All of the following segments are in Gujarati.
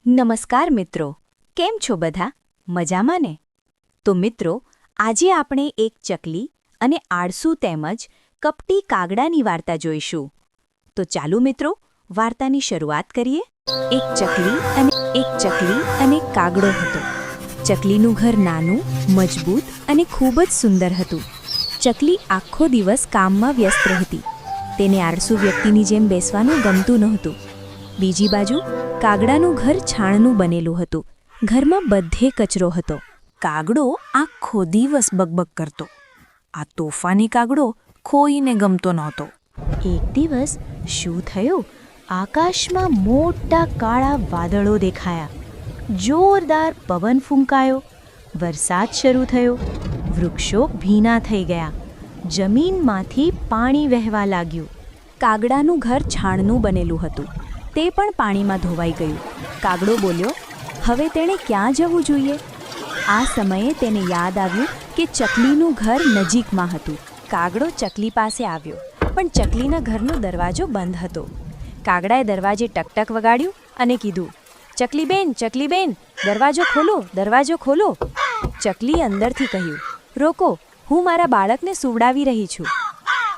નમસ્કાર મિત્રો, કેમ છો બધા? મજામાં ને? તો મિત્રો, આજે આપણે એક ચકલી અને આળસુ તેમજ કપટી કાગડાની વાર્તા જોઈશું. તો ચાલો મિત્રો, વાર્તાની શરૂઆત કરીએ. એક ચકલી અને એક કાગડો હતો. ચકલીનું ઘર નાનું, મજબૂત અને ખૂબ જ સુંદર હતું. ચકલી આખો દિવસ કામમાં વ્યસ્ત રહેતી. તેને આળસુ વ્યક્તિની જેમ બેસવાનું ગમતું નહોતું. બીજી બાજુ કાગડાનું ઘર છાણનું બનેલું હતું. ઘરમાં બધે કચરો હતો. કાગડો આખો દિવસ બકબક કરતો. આ તોફાની કાગડો કોઈને ગમતો નહોતો. એક દિવસ શું થયું? આકાશમાં મોટા કાળા વાદળો દેખાયા. જોરદાર પવન ફૂંકાયો. વરસાદ શરૂ થયો. વૃક્ષો ભીના થઈ ગયા. જમીનમાંથી પાણી વહેવા લાગ્યું. કાગડાનું ઘર છાણનું બનેલું હતું. તે પણ પાણીમાં ધોવાઈ ગયું. કાગડો બોલ્યો, હવે તેણે ક્યાં જવું જોઈએ? આ સમયે તેને યાદ આવ્યું કે ચકલીનું ઘર નજીકમાં હતું. કાગડો ચકલી પાસે આવ્યો, પણ ચકલીના ઘરનો દરવાજો બંધ હતો. કાગડાએ દરવાજે ટકટક વગાડ્યું અને કીધું, ચકલીબેન, દરવાજો ખોલો, દરવાજો ખોલો. ચકલીએ અંદરથી કહ્યું, રોકો, હું મારા બાળકને સુવડાવી રહી છું.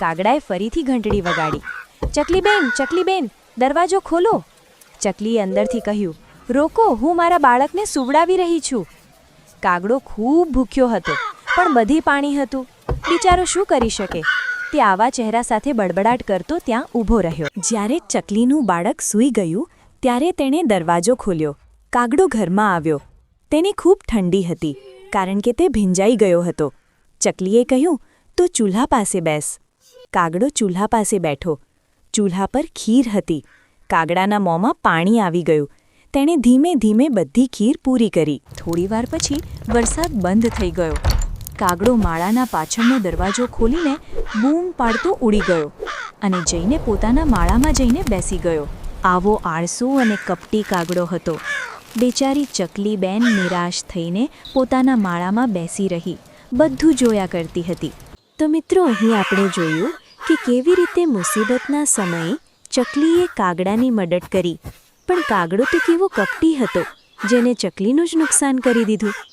કાગડાએ ફરીથી ઘંટડી વગાડી, ચકલીબેન, દરવાજો ખોલો. ચકલીએ અંદરથી કહ્યું, રોકો, હું મારા બાળકને સુવડાવી રહી છું. કાગડો ખૂબ ભૂખ્યો હતો, પણ બધી પાણી હતું. બિચારો શું કરી શકે? તે આવા ચહેરા સાથે બડબડાટ કરતો ત્યાં ઊભો રહ્યો. જ્યારે ચકલીનું બાળક સૂઈ ગયું, ત્યારે તેણે દરવાજો ખોલ્યો. કાગડો ઘરમાં આવ્યો. તેને ખૂબ ઠંડી હતી, કારણ કે તે ભીંજાઈ ગયો હતો. ચકલીએ કહ્યું, તું ચૂલ્હા પાસે બેસ. કાગડો ચૂલ્હા પાસે બેઠો. ચૂલ્હા પર ખીર હતી. કાગડાના મોંમાં પાણી આવી ગયું. તેણે ધીમે ધીમે બધી ખીર પૂરી કરી. થોડીવાર પછી વરસાદ બંધ થઈ ગયો. કાગડો માળાના પાછળનો દરવાજો ખોલીને બૂમ પાડતો ઉડી ગયો અને જઈને પોતાના માળામાં જઈને બેસી ગયો. આવો આળસુ અને કપટી કાગડો હતો. બેચારી ચકલી બેન નિરાશ થઈને પોતાના માળામાં બેસી રહી. બધું જોયા કરતી હતી. તો મિત્રો, અહીં આપણે જોયું કે કેવી રીતે મુસીબતના સમયે ચકલીએ કાગડાની મદદ કરી. પણ કાગડો તો કેવો કપટી હતો, જેને ચકલીનું જ નુકસાન કરી દીધું.